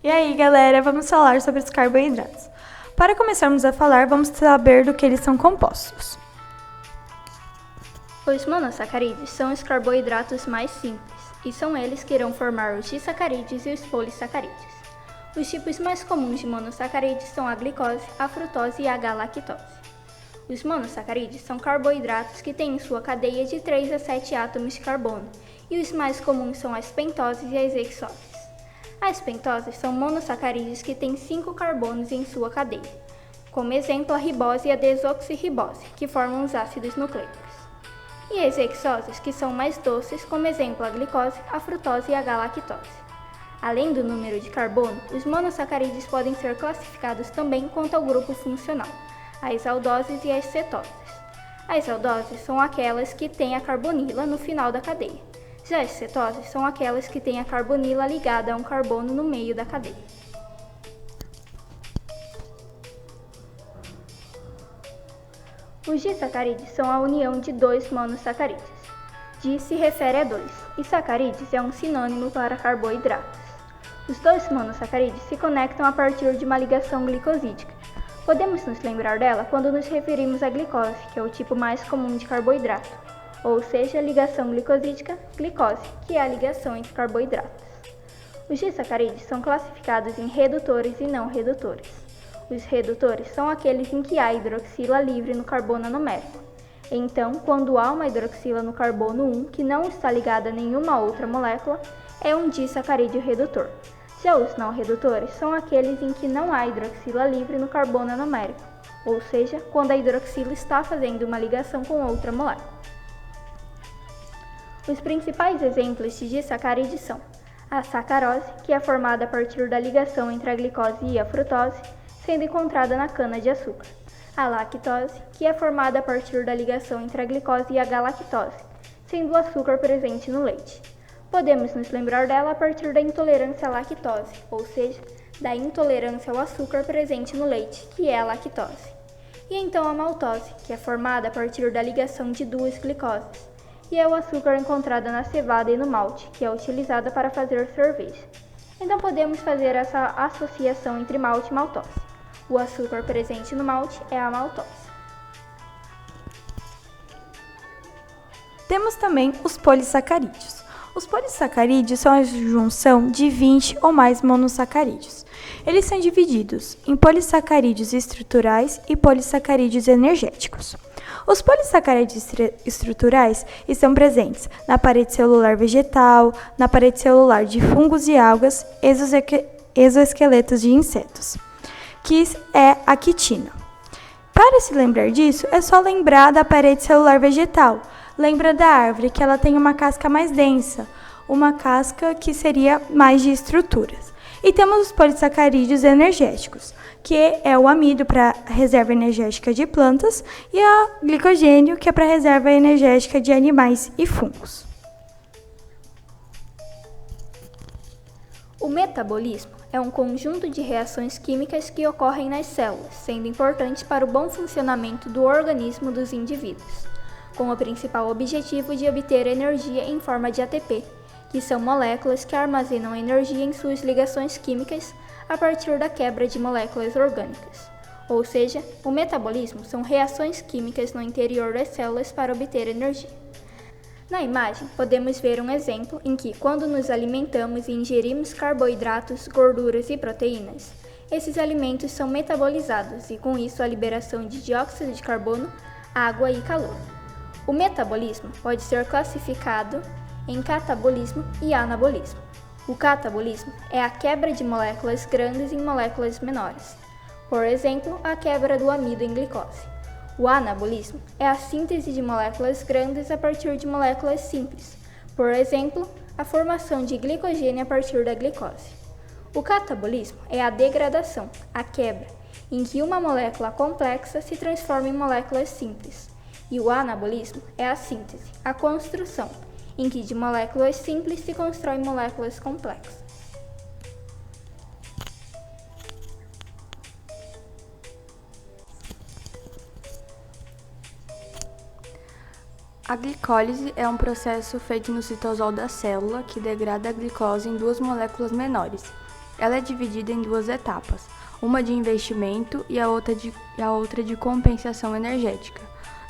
E aí, galera, vamos falar sobre os carboidratos. Para começarmos a falar, vamos saber do que eles são compostos. Os monossacarídeos são os carboidratos mais simples, e são eles que irão formar os disacarídeos e os polissacarídeos. Os tipos mais comuns de monossacarídeos são a glicose, a frutose e a galactose. Os monossacarídeos são carboidratos que têm em sua cadeia de 3 a 7 átomos de carbono, e os mais comuns são as pentoses e as hexoses. As pentoses são monossacarídeos que têm 5 carbonos em sua cadeia, como exemplo a ribose e a desoxirribose, que formam os ácidos nucleicos. E as hexoses, que são mais doces, como exemplo a glicose, a frutose e a galactose. Além do número de carbono, os monossacarídeos podem ser classificados também quanto ao grupo funcional, as aldoses e as cetoses. As aldoses são aquelas que têm a carbonila no final da cadeia. Já as cetoses são aquelas que têm a carbonila ligada a um carbono no meio da cadeia. Os disacarídeos são a união de 2 monossacarídeos. Dis se refere a 2, e sacarídeos é um sinônimo para carboidratos. Os 2 monossacarídeos se conectam a partir de uma ligação glicosídica. Podemos nos lembrar dela quando nos referimos à glicose, que é o tipo mais comum de carboidrato, ou seja, ligação glicosídica-glicose, que é a ligação entre carboidratos. Os disacarídeos são classificados em redutores e não redutores. Os redutores são aqueles em que há hidroxila livre no carbono numérico. Então, quando há uma hidroxila no carbono 1 que não está ligada a nenhuma outra molécula, é um disacarídeo redutor. Já os não redutores são aqueles em que não há hidroxila livre no carbono numérico, ou seja, quando a hidroxila está fazendo uma ligação com outra molécula. Os principais exemplos de disacarídeos são a sacarose, que é formada a partir da ligação entre a glicose e a frutose, sendo encontrada na cana-de-açúcar. A lactose, que é formada a partir da ligação entre a glicose e a galactose, sendo o açúcar presente no leite. Podemos nos lembrar dela a partir da intolerância à lactose, ou seja, da intolerância ao açúcar presente no leite, que é a lactose. E então a maltose, que é formada a partir da ligação de 2 glicoses, e é o açúcar encontrado na cevada e no malte, que é utilizada para fazer cerveja. Então podemos fazer essa associação entre malte e maltose. O açúcar presente no malte é a maltose. Temos também os polissacarídeos. Os polissacarídeos são a junção de 20 ou mais monossacarídeos. Eles são divididos em polissacarídeos estruturais e polissacarídeos energéticos. Os polissacarídeos estruturais estão presentes na parede celular vegetal, na parede celular de fungos e algas, exoesqueletos de insetos, que é a quitina. Para se lembrar disso, é só lembrar da parede celular vegetal. Lembra da árvore, que ela tem uma casca mais densa, uma casca que seria mais de estruturas. E temos os polissacarídeos energéticos, que é o amido para a reserva energética de plantas e o glicogênio, que é para a reserva energética de animais e fungos. O metabolismo é um conjunto de reações químicas que ocorrem nas células, sendo importantes para o bom funcionamento do organismo dos indivíduos, com o principal objetivo de obter energia em forma de ATP, que são moléculas que armazenam energia em suas ligações químicas a partir da quebra de moléculas orgânicas. Ou seja, o metabolismo são reações químicas no interior das células para obter energia. Na imagem, podemos ver um exemplo em que, quando nos alimentamos e ingerimos carboidratos, gorduras e proteínas, esses alimentos são metabolizados e, com isso, a liberação de dióxido de carbono, água e calor. O metabolismo pode ser classificado em catabolismo e anabolismo. O catabolismo é a quebra de moléculas grandes em moléculas menores, por exemplo, a quebra do amido em glicose. O anabolismo é a síntese de moléculas grandes a partir de moléculas simples, por exemplo, a formação de glicogênio a partir da glicose. O catabolismo é a degradação, a quebra, em que uma molécula complexa se transforma em moléculas simples. E o anabolismo é a síntese, a construção, em que de moléculas simples se constroem moléculas complexas. A glicólise é um processo feito no citosol da célula que degrada a glicose em 2 moléculas menores, Ela é dividida em duas etapas, uma de investimento e a outra de compensação energética.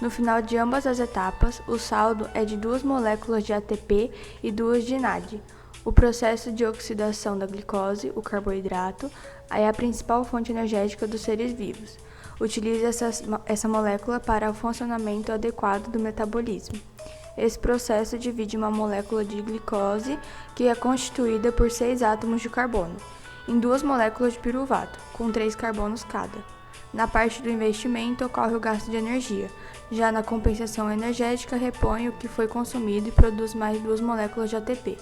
No final de ambas as etapas, o saldo é de 2 moléculas de ATP e 2 de NAD. O processo de oxidação da glicose, o carboidrato, é a principal fonte energética dos seres vivos. Utiliza essa molécula para o funcionamento adequado do metabolismo. Esse processo divide uma molécula de glicose, que é constituída por 6 átomos de carbono, em 2 moléculas de piruvato, com 3 carbonos cada. Na parte do investimento ocorre o gasto de energia. Já na compensação energética, repõe o que foi consumido e produz mais 2 moléculas de ATP.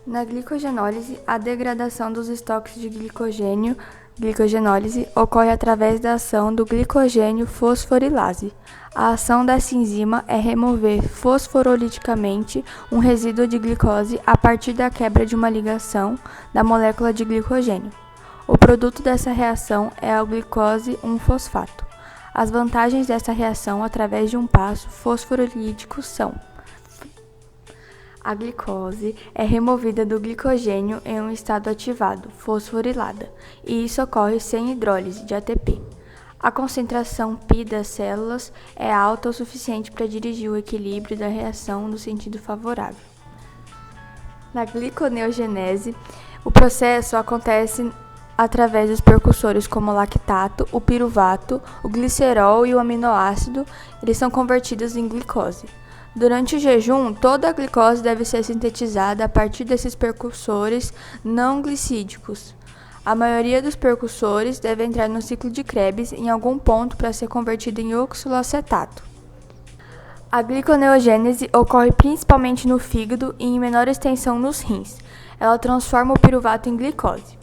Na glicogenólise, a degradação dos estoques de glicogenólise ocorre através da ação do glicogênio fosforilase. A ação dessa enzima é remover fosforoliticamente um resíduo de glicose a partir da quebra de uma ligação da molécula de glicogênio. O produto dessa reação é o glicose 1-fosfato. As vantagens dessa reação através de um passo fosforilítico são: a glicose é removida do glicogênio em um estado ativado, fosforilada, e isso ocorre sem hidrólise de ATP. A concentração π das células é alta o suficiente para dirigir o equilíbrio da reação no sentido favorável. Na gliconeogênese, o processo acontece através dos precursores como o lactato, o piruvato, o glicerol e o aminoácido. Eles são convertidos em glicose. Durante o jejum, toda a glicose deve ser sintetizada a partir desses precursores não glicídicos. A maioria dos precursores deve entrar no ciclo de Krebs em algum ponto para ser convertido em oxalocetato. A gliconeogênese ocorre principalmente no fígado e em menor extensão nos rins. Ela transforma o piruvato em glicose.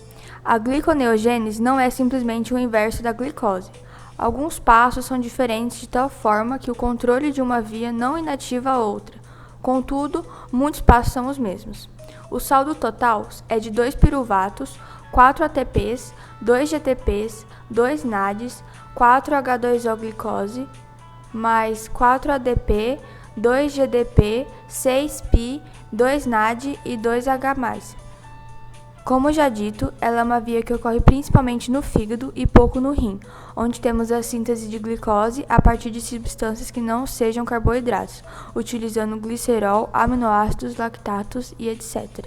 A gliconeogênese não é simplesmente o inverso da glicose. Alguns passos são diferentes de tal forma que o controle de uma via não inativa a outra. Contudo, muitos passos são os mesmos. O saldo total é de 2 piruvatos, 4 ATPs, 2 GTPs, 2 NADs, 4 H2O glicose, mais 4 ADP, 2 GDP, 6 Pi, 2 NAD e 2 H+. Como já dito, ela é uma via que ocorre principalmente no fígado e pouco no rim, onde temos a síntese de glicose a partir de substâncias que não sejam carboidratos, utilizando glicerol, aminoácidos, lactatos e etc.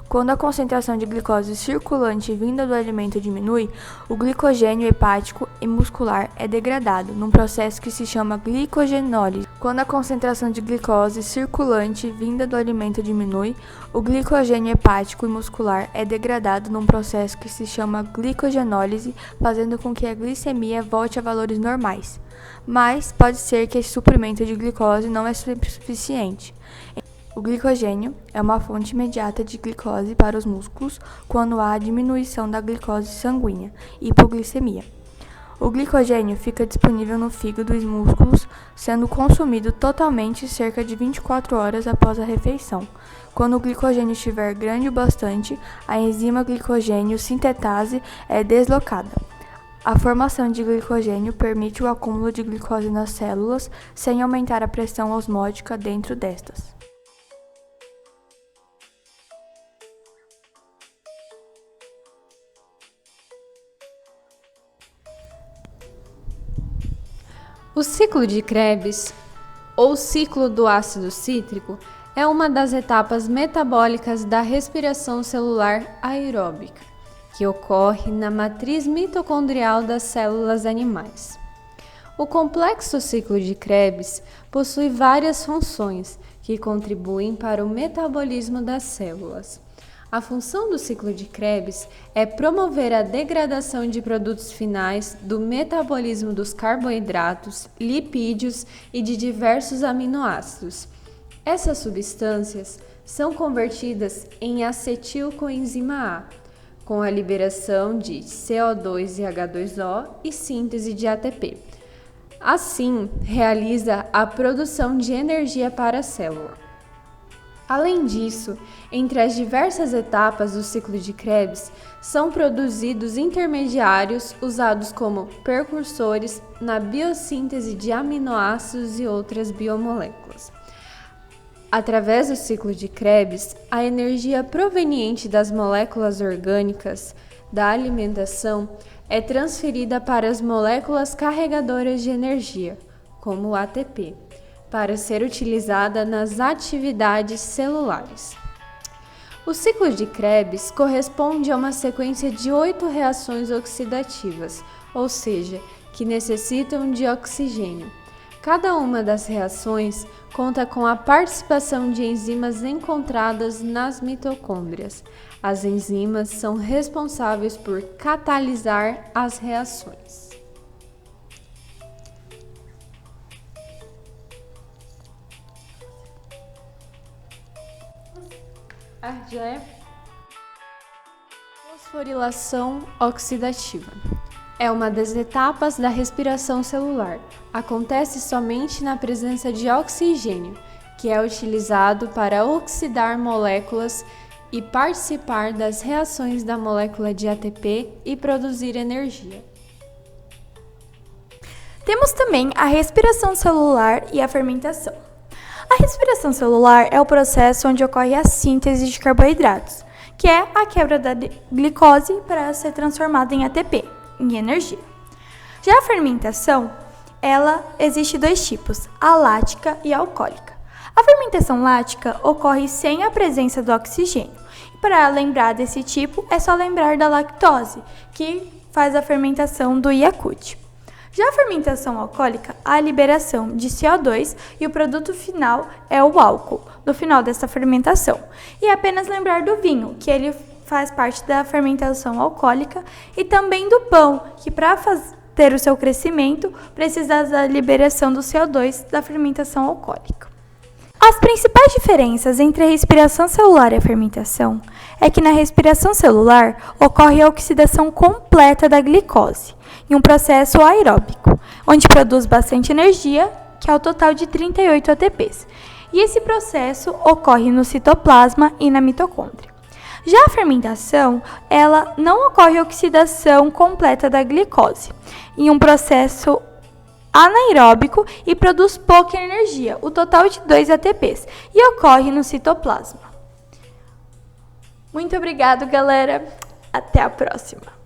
Quando a concentração de glicose circulante vinda do alimento diminui, o glicogênio hepático e muscular é degradado, num processo que se chama glicogenólise. Quando a concentração de glicose circulante vinda do alimento diminui, o glicogênio hepático e muscular é degradado num processo que se chama glicogenólise, fazendo com que a glicemia volte a valores normais. Mas pode ser que esse suprimento de glicose não é sempre suficiente. O glicogênio é uma fonte imediata de glicose para os músculos quando há diminuição da glicose sanguínea, hipoglicemia. O glicogênio fica disponível no fígado e músculos, sendo consumido totalmente cerca de 24 horas após a refeição. Quando o glicogênio estiver grande o bastante, a enzima glicogênio sintetase é deslocada. A formação de glicogênio permite o acúmulo de glicose nas células sem aumentar a pressão osmótica dentro destas. O ciclo de Krebs, ou ciclo do ácido cítrico, é uma das etapas metabólicas da respiração celular aeróbica, que ocorre na matriz mitocondrial das células animais. O complexo ciclo de Krebs possui várias funções que contribuem para o metabolismo das células. A função do ciclo de Krebs é promover a degradação de produtos finais do metabolismo dos carboidratos, lipídios e de diversos aminoácidos. Essas substâncias são convertidas em acetilcoenzima A, com a liberação de CO2 e H2O e síntese de ATP. Assim, realiza a produção de energia para a célula. Além disso, entre as diversas etapas do ciclo de Krebs, são produzidos intermediários usados como precursores na biossíntese de aminoácidos e outras biomoléculas. Através do ciclo de Krebs, a energia proveniente das moléculas orgânicas da alimentação é transferida para as moléculas carregadoras de energia, como o ATP, para ser utilizada nas atividades celulares. O ciclo de Krebs corresponde a uma sequência de 8 reações oxidativas, ou seja, que necessitam de oxigênio. Cada uma das reações conta com a participação de enzimas encontradas nas mitocôndrias. As enzimas são responsáveis por catalisar as reações. Já é? Fosforilação oxidativa. É uma das etapas da respiração celular. Acontece somente na presença de oxigênio, que é utilizado para oxidar moléculas e participar das reações da molécula de ATP e produzir energia. Temos também a respiração celular e a fermentação. A respiração celular é o processo onde ocorre a síntese de carboidratos, que é a quebra da glicose para ser transformada em ATP, em energia. Já a fermentação, ela existe 2 tipos, a lática e a alcoólica. A fermentação lática ocorre sem a presença do oxigênio. E para lembrar desse tipo, é só lembrar da lactose, que faz a fermentação do Yakult. Já a fermentação alcoólica, a liberação de CO2 e o produto final é o álcool, no final dessa fermentação. E é apenas lembrar do vinho, que ele faz parte da fermentação alcoólica, e também do pão, que para ter o seu crescimento precisa da liberação do CO2 da fermentação alcoólica. As principais diferenças entre a respiração celular e a fermentação é que na respiração celular ocorre a oxidação completa da glicose, em um processo aeróbico, onde produz bastante energia, que é o total de 38 ATPs. E esse processo ocorre no citoplasma e na mitocôndria. Já a fermentação, ela não ocorre oxidação completa da glicose, em um processo anaeróbico e produz pouca energia, o total de 2 ATPs, e ocorre no citoplasma. Muito obrigado, galera. Até a próxima.